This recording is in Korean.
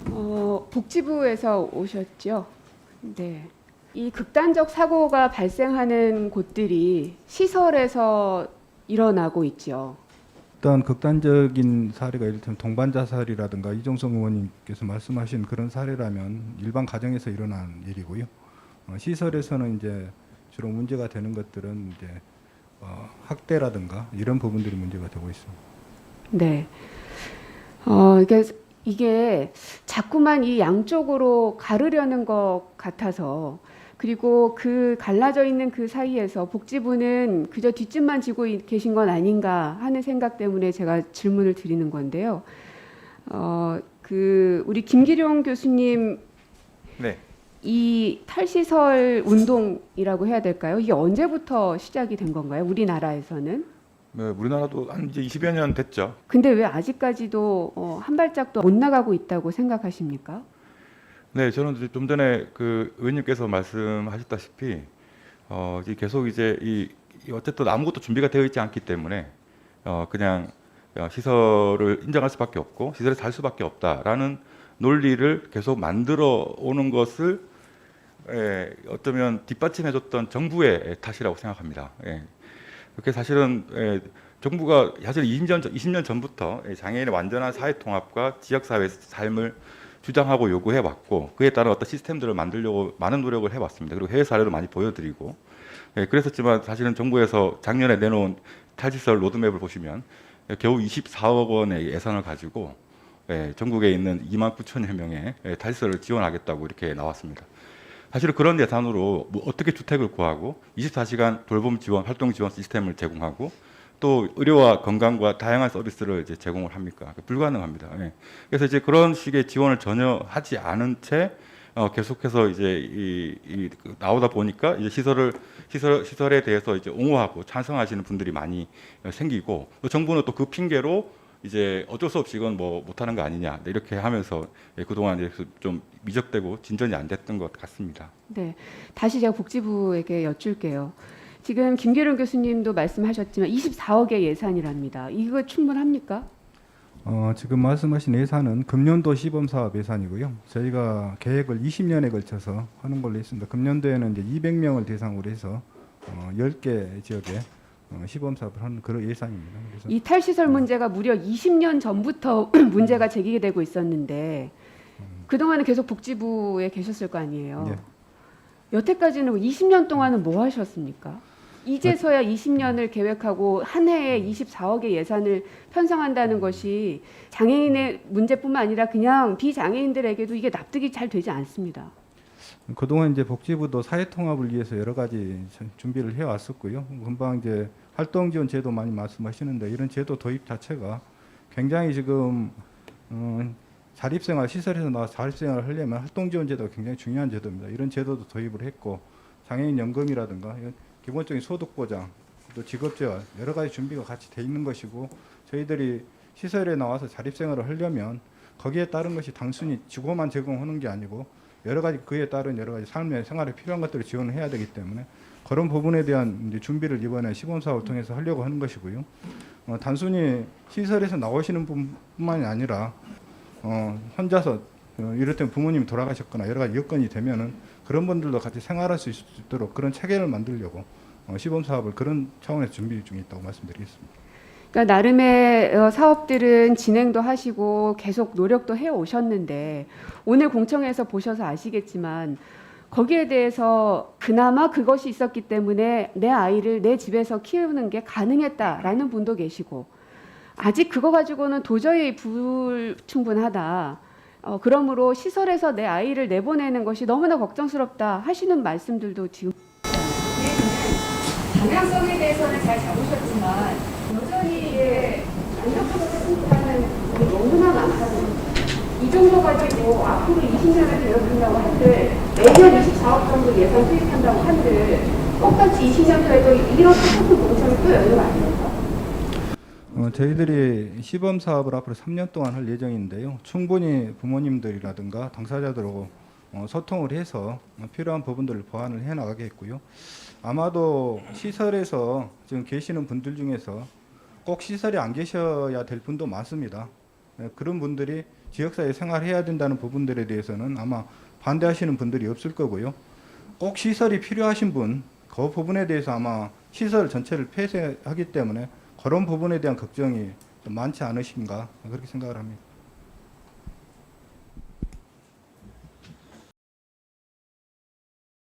복지부에서 오셨죠? 네. 이 극단적 사고가 발생하는 곳들이 시설에서 일어나고 있죠. 일단 극단적인 사례가 이를테면 동반 자살이라든가 이종성 의원님께서 말씀하신 그런 사례라면 일반 가정에서 일어난 일이고요. 시설에서는 이제 주로 문제가 되는 것들은 이제 학대라든가 이런 부분들이 문제가 되고 있습니다. 네. 이게 자꾸만 이 양쪽으로 가르려는 것 같아서, 그리고 그 갈라져 있는 그 사이에서 복지부는 그저 뒷짐만 지고 계신 건 아닌가 하는 생각 때문에 제가 질문을 드리는 건데요. 우리 김기룡 교수님, 네. 이 탈시설 운동이라고 해야 될까요? 이게 언제부터 시작이 된 건가요? 우리나라에서는? 네, 우리나라도 한 이제 20여 년 됐죠. 근데 왜 아직까지도 한 발짝도 못 나가고 있다고 생각하십니까? 네, 저는 이제 좀 전에 그 의원님께서 말씀하셨다시피 이제 계속 이제 어쨌든 아무것도 준비가 되어 있지 않기 때문에 그냥 시설을 인정할 수밖에 없고 시설에 살 수밖에 없다라는 논리를 계속 만들어 오는 것을 어쩌면 뒷받침해줬던 정부의 탓이라고 생각합니다. 그렇게 사실은 정부가 사실 20년 전부터 장애인의 완전한 사회 통합과 지역사회 삶을 주장하고 요구해 왔고 그에 따른 어떤 시스템들을 만들려고 많은 노력을 해왔습니다. 그리고 해외 사례도 많이 보여드리고 그랬었지만 사실은 정부에서 작년에 내놓은 탈시설 로드맵을 보시면 겨우 24억 원의 예산을 가지고 전국에 있는 2만 9천여 명의 탈시설을 지원하겠다고 이렇게 나왔습니다. 사실은 그런 예산으로 뭐 어떻게 주택을 구하고 24시간 돌봄 지원, 활동 지원 시스템을 제공하고 또 의료와 건강과 다양한 서비스를 이제 제공을 합니까? 불가능합니다. 그래서 이제 그런 식의 지원을 전혀 하지 않은 채 계속해서 이제 나오다 보니까 이제 시설에 대해서 이제 옹호하고 찬성하시는 분들이 많이 생기고 또 정부는 또 그 핑계로 이제 어쩔 수 없이 이건 뭐 못하는 거 아니냐 이렇게 하면서 그동안 이제 좀 미적되고 진전이 안 됐던 것 같습니다. 네, 다시 제가 복지부에게 여쭐게요. 지금 김계룡 교수님도 말씀하셨지만 24억의 예산이랍니다. 이거 충분합니까? 지금 말씀하신 예산은 금년도 시범사업 예산이고요. 저희가 계획을 20년에 걸쳐서 하는 걸로 했습니다. 금년도에는 이제 200명을 대상으로 해서 10개 지역에 시범사업을 하는 그런 예산입니다. 그래서 이 탈시설 문제가 무려 20년 전부터 문제가 제기되고 있었는데 그동안은 계속 복지부에 계셨을 거 아니에요. 예. 여태까지는 20년 동안은 뭐 하셨습니까? 이제서야 20년을 계획하고 한 해에 24억의 예산을 편성한다는 것이 장애인의 문제뿐만 아니라 그냥 비장애인들에게도 이게 납득이 잘 되지 않습니다. 그동안 이제 복지부도 사회통합을 위해서 여러 가지 준비를 해왔었고요. 금방 이제 활동지원 제도 많이 말씀하시는데 이런 제도 도입 자체가 굉장히 지금 자립생활 시설에서 나와서 자립생활을 하려면 활동지원 제도가 굉장히 중요한 제도입니다. 이런 제도도 도입을 했고 장애인 연금이라든가 기본적인 소득 보장, 또 직업재활 여러 가지 준비가 같이 돼 있는 것이고 저희들이 시설에 나와서 자립생활을 하려면 거기에 따른 것이 단순히 주거만 제공하는 게 아니고 여러 가지 그에 따른 여러 가지 삶의 생활에 필요한 것들을 지원을 해야 되기 때문에 그런 부분에 대한 이제 준비를 이번에 시범사업을 통해서 하려고 하는 것이고요. 단순히 시설에서 나오시는 분만이 아니라 혼자서 이를테면 부모님이 돌아가셨거나 여러 가지 여건이 되면은 그런 분들도 같이 생활할 수 있도록 그런 체계를 만들려고 시범사업을 그런 차원에서 준비 중에 있다고 말씀드리겠습니다. 그러니까 나름의 사업들은 진행도 하시고 계속 노력도 해 오셨는데 오늘 공청회에서 보셔서 아시겠지만 거기에 대해서 그나마 그것이 있었기 때문에 내 아이를 내 집에서 키우는 게 가능했다라는 분도 계시고 아직 그거 가지고는 도저히 불충분하다. 그러므로 시설에서 내 아이를 내보내는 것이 너무나 걱정스럽다 하시는 말씀들도 지금 방향성에 대해서는 잘 잡으셨지만 여전히 안정적으로 생각하는 분이 너무나 많다는 이 정도 가지고 앞으로 20년을 되어준다고 한들 매년 24억 정도 예산 투입한다고 한들 똑같이 20년 후에도 이런 똑같은 공청을 또 열리면 안 됩니까? 저희들이 시범 사업을 앞으로 3년 동안 할 예정인데요. 충분히 부모님들이라든가 당사자들하고 소통을 해서 필요한 부분들을 보완을 해 나가겠고요. 아마도 시설에서 지금 계시는 분들 중에서 꼭 시설에 안 계셔야 될 분도 많습니다. 그런 분들이 지역사회에 생활해야 된다는 부분들에 대해서는 아마 반대하시는 분들이 없을 거고요. 꼭 시설이 필요하신 분, 그 부분에 대해서 아마 시설 전체를 폐쇄하기 때문에 그런 부분에 대한 걱정이 좀 많지 않으신가 그렇게 생각을 합니다.